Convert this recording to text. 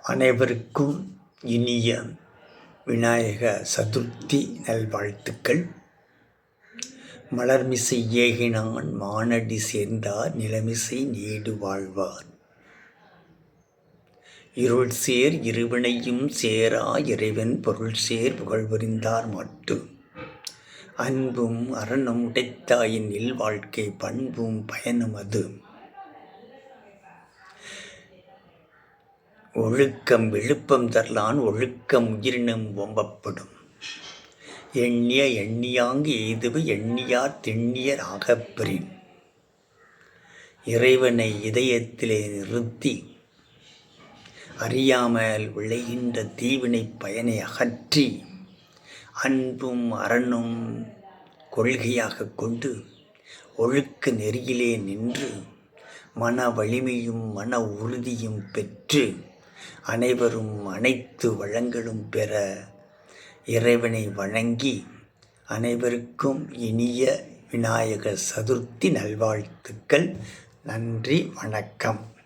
அனைவருக்கும் இனிய விநாயக சதுர்த்தி நல்வாழ்த்துக்கள். மலர்மிசை ஏகினான் மானடி சேர்ந்தார் நிலமிசை நீடு வாழ்வார். இருள் சேர் இருவினையும் சேரா இறைவன் பொருள் சேர் புகழ் புரிந்தார் மட்டு. அன்பும் அறனும் உடைத்தாயின் இல்வாழ்க்கை பண்பும் பயனும் அது. ஒழுக்கம் விழுப்பம் தரலான் ஒழுக்கம் உயிரினும் ஓம்பப்படும். எண்ணிய எண்ணியாங்கு எய்துவு எண்ணியார் திண்ணியர் ஆகப்பெறின். இறைவனை இதயத்திலே நிறுத்தி அறியாமல் விளைகின்ற தீவினை பயனை அகற்றி அன்பும் அறனும் கொள்கையாக கொண்டு ஒழுக்க நெறியிலே நின்று மன வலிமையும் மன உறுதியும் பெற்று அனைவரும் அனைத்து வளங்களும் பெற இறைவனை வணங்கி அனைவருக்கும் இனிய விநாயக சதுர்த்தி நல்வாழ்த்துக்கள். நன்றி, வணக்கம்.